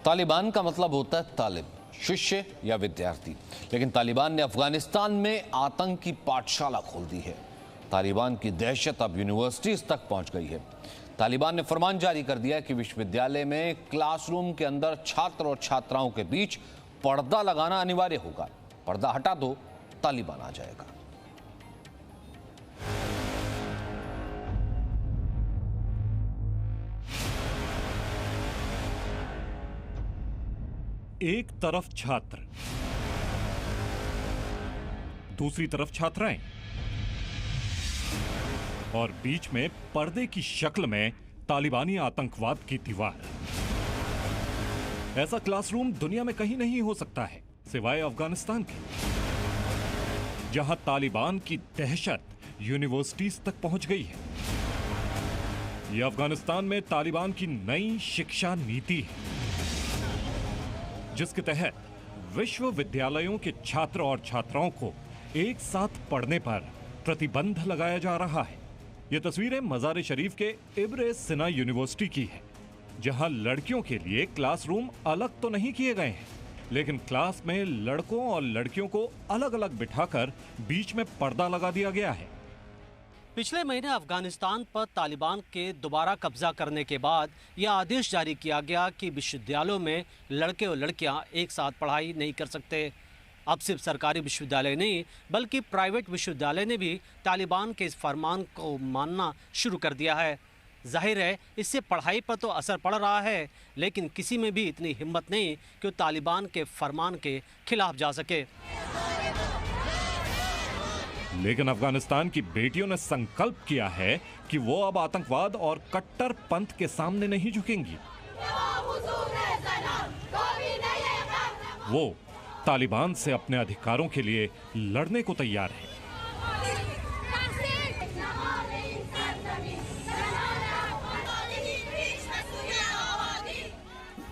तालिबान का मतलब होता है तालिब, शिष्य या विद्यार्थी। लेकिन तालिबान ने अफगानिस्तान में आतंक की पाठशाला खोल दी है। तालिबान की दहशत अब यूनिवर्सिटीज तक पहुंच गई है। तालिबान ने फरमान जारी कर दिया कि विश्वविद्यालय में क्लासरूम के अंदर छात्र और छात्राओं के बीच पर्दा लगाना अनिवार्य होगा। पर्दा हटा दो, तालिबान आ जाएगा। एक तरफ छात्र, दूसरी तरफ छात्राएं और बीच में पर्दे की शक्ल में तालिबानी आतंकवाद की दीवार। ऐसा क्लासरूम दुनिया में कहीं नहीं हो सकता है सिवाय अफगानिस्तान के, जहां तालिबान की दहशत यूनिवर्सिटीज तक पहुंच गई है। यह अफगानिस्तान में तालिबान की नई शिक्षा नीति है, जिसके तहत विश्वविद्यालयों के छात्र और छात्राओं को एक साथ पढ़ने पर प्रतिबंध लगाया जा रहा है। यह तस्वीरें मज़ार शरीफ के इब्न सिना यूनिवर्सिटी की है, जहां लड़कियों के लिए क्लासरूम अलग तो नहीं किए गए हैं, लेकिन क्लास में लड़कों और लड़कियों को अलग अलग बिठाकर बीच में पर्दा लगा दिया गया है। पिछले महीने अफगानिस्तान पर तालिबान के दोबारा कब्जा करने के बाद यह आदेश जारी किया गया कि विश्वविद्यालयों में लड़के और लड़कियां एक साथ पढ़ाई नहीं कर सकते। अब सिर्फ सरकारी विश्वविद्यालय नहीं बल्कि प्राइवेट विश्वविद्यालय ने भी तालिबान के इस फरमान को मानना शुरू कर दिया है। जाहिर है इससे पढ़ाई पर तो असर पड़ रहा है, लेकिन किसी में भी इतनी हिम्मत नहीं कि वो तालिबान के फरमान के खिलाफ जा सके। लेकिन अफगानिस्तान की बेटियों ने संकल्प किया है कि वो अब आतंकवाद और कट्टर पंथ के सामने नहीं झुकेंगी। वो तालिबान से अपने अधिकारों के लिए लड़ने को तैयार है।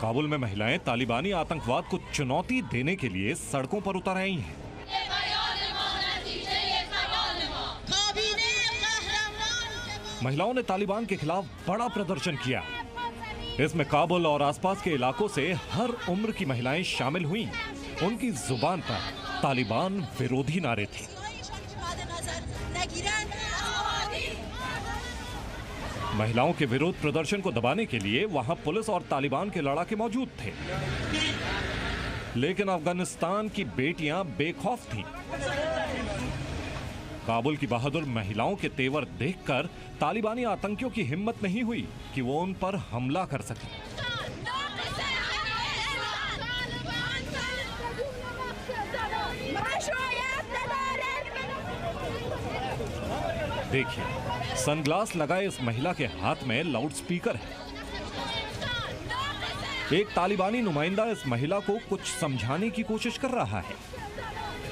काबुल में महिलाएं तालिबानी आतंकवाद को चुनौती देने के लिए सड़कों पर उतर आई हैं। महिलाओं ने तालिबान के खिलाफ बड़ा प्रदर्शन किया। इसमें काबुल और आसपास के इलाकों से हर उम्र की महिलाएं शामिल हुईं। उनकी जुबान पर तालिबान विरोधी नारे थे। महिलाओं के विरोध प्रदर्शन को दबाने के लिए वहां पुलिस और तालिबान के लड़ाके मौजूद थे, लेकिन अफगानिस्तान की बेटियां बेखौफ थीं। काबुल की बहादुर महिलाओं के तेवर देखकर तालिबानी आतंकियों की हिम्मत नहीं हुई कि वो उन पर हमला कर सके। देखिए, सनग्लास लगाए इस महिला के हाथ में लाउडस्पीकर है। एक तालिबानी नुमाइंदा इस महिला को कुछ समझाने की कोशिश कर रहा है,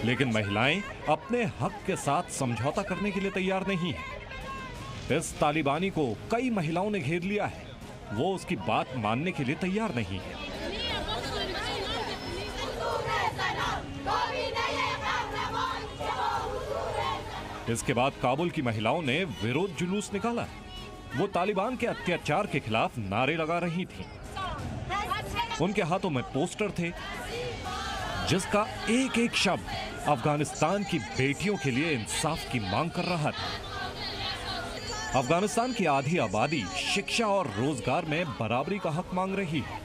लेकिन महिलाएं अपने हक के साथ समझौता करने के लिए तैयार नहीं है। इस तालिबानी को कई महिलाओं ने घेर लिया है, वो उसकी बात मानने के लिए तैयार नहीं है। इसके बाद काबुल की महिलाओं ने विरोध जुलूस निकाला। वो तालिबान के अत्याचार के खिलाफ नारे लगा रही थीं। उनके हाथों में पोस्टर थे, जिसका एक एक शब्द अफगानिस्तान की बेटियों के लिए इंसाफ की मांग कर रहा था। अफगानिस्तान की आधी आबादी शिक्षा और रोजगार में बराबरी का हक मांग रही है।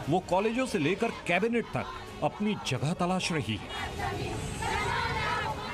वो कॉलेजों से लेकर कैबिनेट तक अपनी जगह तलाश रही है।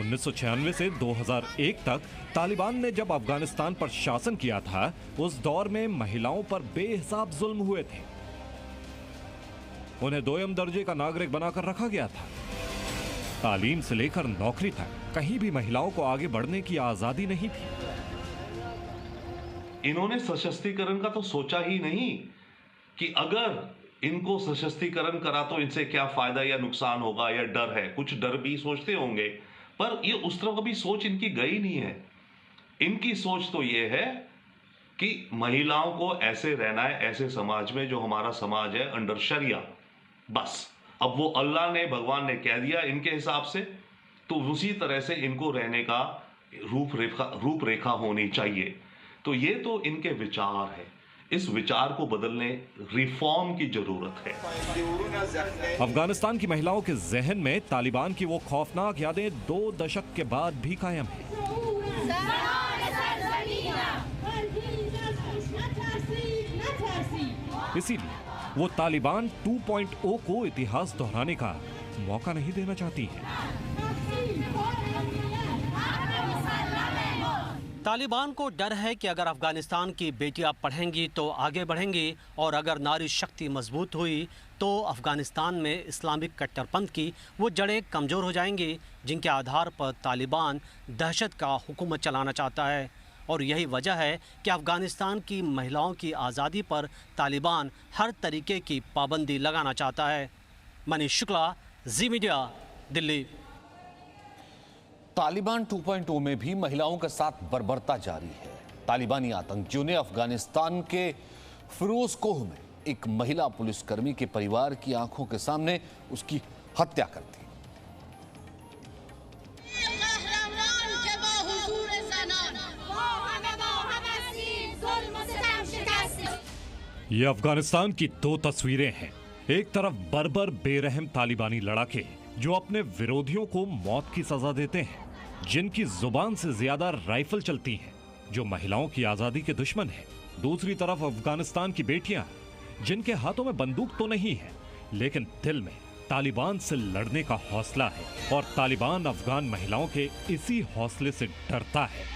1996 से 2001 तक तालिबान ने जब अफगानिस्तान पर शासन किया था, उस दौर में महिलाओं पर बेहिसाब जुल्म हुए थे। उन्हें दोयम दर्जे का नागरिक बनाकर रखा गया था। तालीम से लेकर नौकरी तक कहीं भी महिलाओं को आगे बढ़ने की आजादी नहीं थी। इन्होंने सशक्तिकरण का तो सोचा ही नहीं कि अगर इनको सशक्तिकरण करा तो इनसे क्या फायदा या नुकसान होगा या डर है। कुछ डर भी सोचते होंगे, पर ये उस तरह कभी सोच इनकी गई नहीं है। इनकी सोच तो ये है कि महिलाओं को ऐसे रहना है, ऐसे समाज में जो हमारा समाज है, अंडर शरिया। बस अब वो अल्लाह ने, भगवान ने कह दिया इनके हिसाब से, तो उसी तरह से इनको रहने का रूपरेखा होनी चाहिए। तो ये तो इनके विचार है। इस विचार को बदलने, रिफॉर्म की जरूरत है। अफगानिस्तान की महिलाओं के जहन में तालिबान की वो खौफनाक यादें 2 दशक के बाद भी कायम हैं। इसीलिए वो तालिबान 2.0 को इतिहास दोहराने का मौका नहीं देना चाहती है। तालिबान को डर है कि अगर अफगानिस्तान की बेटियां पढ़ेंगी तो आगे बढ़ेंगी, और अगर नारी शक्ति मजबूत हुई तो अफगानिस्तान में इस्लामिक कट्टरपंथ की वो जड़ें कमज़ोर हो जाएंगी जिनके आधार पर तालिबान दहशत का हुकूमत चलाना चाहता है। और यही वजह है कि अफगानिस्तान की महिलाओं की आज़ादी पर तालिबान हर तरीके की पाबंदी लगाना चाहता है। Manish Shukla, Zee media, Delhi. तालिबान 2.0 में भी महिलाओं के साथ बर्बरता जारी है। तालिबानी आतंकियों ने अफगानिस्तान के फिरोजकोह में एक महिला पुलिसकर्मी के परिवार की आंखों के सामने उसकी हत्या कर दी। ये अफगानिस्तान की 2 तस्वीरें हैं। एक तरफ बर्बर बेरहम तालिबानी लड़ाके जो अपने विरोधियों को मौत की सजा देते हैं, जिनकी जुबान से ज्यादा राइफल चलती हैं, जो महिलाओं की आजादी के दुश्मन हैं। दूसरी तरफ अफगानिस्तान की बेटियां जिनके हाथों में बंदूक तो नहीं है, लेकिन दिल में तालिबान से लड़ने का हौसला है, और तालिबान अफगान महिलाओं के इसी हौसले से डरता है।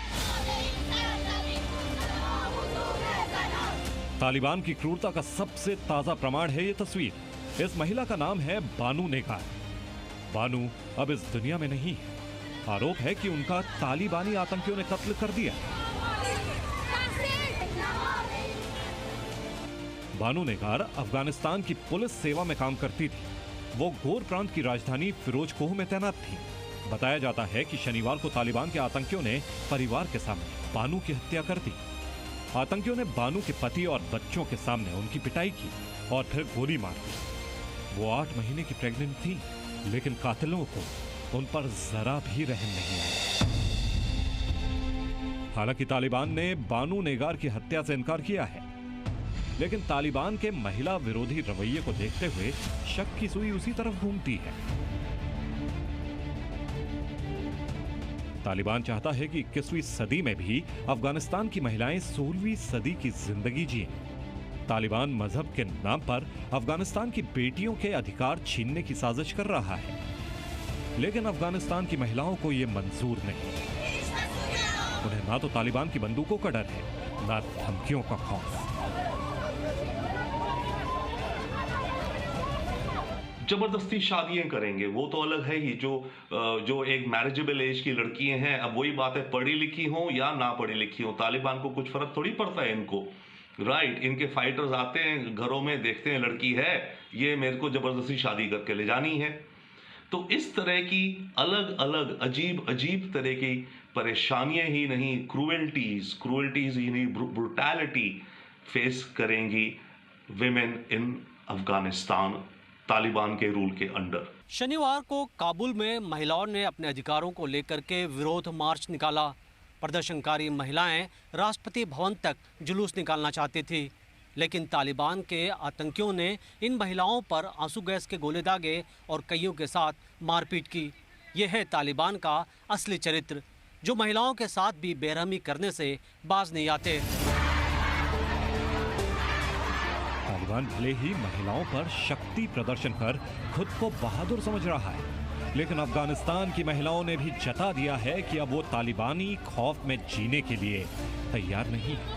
तालिबान की क्रूरता का सबसे ताजा प्रमाण है ये तस्वीर। इस महिला का नाम है बानू नेगार। बानू अब इस दुनिया में नहीं है। आरोप है कि उनका तालिबानी आतंकियों ने कत्ल कर दिया। बानू नेगार अफगानिस्तान की पुलिस सेवा में काम करती थी। वो गोर प्रांत की राजधानी फिरोजकोह में तैनात थी। बताया जाता है कि शनिवार को तालिबान के आतंकियों ने परिवार के सामने बानू की हत्या कर दी। आतंकियों ने बानू के पति और बच्चों के सामने उनकी पिटाई की और फिर गोली मार दी। वो 8 महीने की प्रेग्नेंट थी, लेकिन कातिलों को उन पर जरा भी रहम नहीं आया। हालांकि तालिबान ने बानू नेगार की हत्या से इनकार किया है, लेकिन तालिबान के महिला विरोधी रवैये को देखते हुए शक की सुई उसी तरफ घूमती है। तालिबान चाहता है कि 21वीं सदी में भी अफगानिस्तान की महिलाएं 16वीं सदी की जिंदगी जिएं। तालिबान मजहब के नाम पर अफगानिस्तान की बेटियों के अधिकार छीनने की साजिश कर रहा है, लेकिन अफगानिस्तान की महिलाओं को यह मंजूर नहीं। उन्हें ना तो तालिबान की बंदूकों का डर है, ना धमकियों का खौफ। जबरदस्ती शादियां करेंगे वो तो अलग है ही। जो एक मैरिजेबल एज की लड़कियां हैं, अब वही बात है, पढ़ी लिखी हो या ना पढ़ी लिखी हो, तालिबान को कुछ फर्क थोड़ी पड़ता है इनको। राइट, इनके फाइटर्स आते हैं घरों में, देखते हैं लड़की है, ये मेरे को जबरदस्ती शादी करके ले जानी है। तो इस तरह की अलग अलग अजीब अजीब तरह की परेशानियां ही नहीं, क्रूएल्टीज ही नहीं, ब्रुटैलिटी फेस करेंगी विमेन इन अफगानिस्तान तालिबान के रूल के अंडर। शनिवार को काबुल में महिलाओं ने अपने अधिकारों को लेकर के विरोध मार्च निकाला। प्रदर्शनकारी महिलाएं राष्ट्रपति भवन तक जुलूस निकालना चाहती थी, लेकिन तालिबान के आतंकियों ने इन महिलाओं पर आंसू गैस के गोले दागे और कईयों के साथ मारपीट की। यह है तालिबान का असली चरित्र, जो महिलाओं के साथ भी बेरहमी करने से बाज नहीं आते। तालिबान भले ही महिलाओं पर शक्ति प्रदर्शन कर खुद को बहादुर समझ रहा है, लेकिन अफगानिस्तान की महिलाओं ने भी जता दिया है कि अब वो तालिबानी खौफ में जीने के लिए तैयार नहीं है।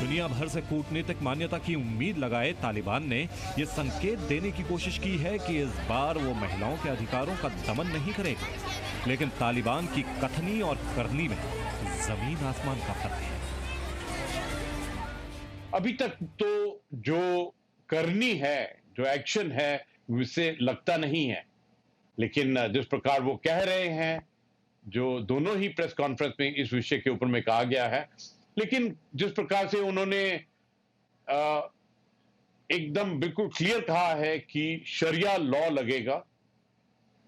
दुनिया भर से कूटनीतिक मान्यता की उम्मीद लगाए तालिबान ने ये संकेत देने की कोशिश की है कि इस बार वो महिलाओं के अधिकारों का दमन नहीं करेगा, लेकिन तालिबान की कथनी और करनी में जमीन आसमान का फर्क है। अभी तक तो जो करनी है, जो एक्शन है, उससे लगता नहीं है, लेकिन जिस प्रकार वो कह रहे हैं, जो दोनों ही प्रेस कॉन्फ्रेंस में इस विषय के ऊपर में कहा गया है, लेकिन जिस प्रकार से उन्होंने एकदम बिल्कुल क्लियर कहा है कि शरिया लॉ लगेगा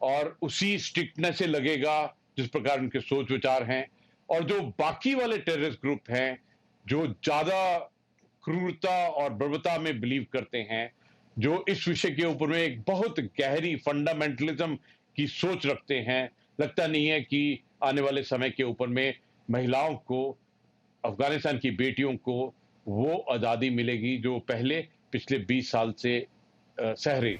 और उसी स्ट्रिक्टनेस से लगेगा जिस प्रकार उनके सोच विचार हैं, और जो बाकी वाले टेररिस्ट ग्रुप हैं जो ज्यादा क्रूरता और बर्बरता में बिलीव करते हैं, जो इस विषय के ऊपर में एक बहुत गहरी फंडामेंटलिज्म की सोच रखते हैं, लगता नहीं है कि आने वाले समय के ऊपर में महिलाओं को, अफगानिस्तान की बेटियों को वो आज़ादी मिलेगी जो पहले पिछले 20 साल से सह रही।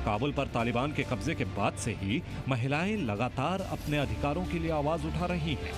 काबुल पर तालिबान के कब्जे के बाद से ही महिलाएं लगातार अपने अधिकारों के लिए आवाज उठा रही हैं।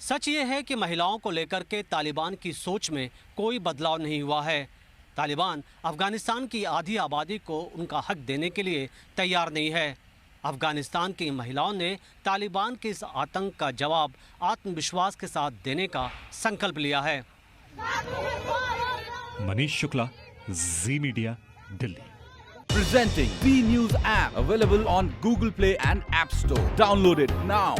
सच ये है कि महिलाओं को लेकर के तालिबान की सोच में कोई बदलाव नहीं हुआ है। तालिबान अफगानिस्तान की आधी आबादी को उनका हक देने के लिए तैयार नहीं है। अफगानिस्तान की महिलाओं ने तालिबान के इस आतंक का जवाब आत्मविश्वास के साथ देने का संकल्प लिया है। Manish Shukla, Zee media, Delhi. Presenting B News app, available on Google Play and App Store. Download it now.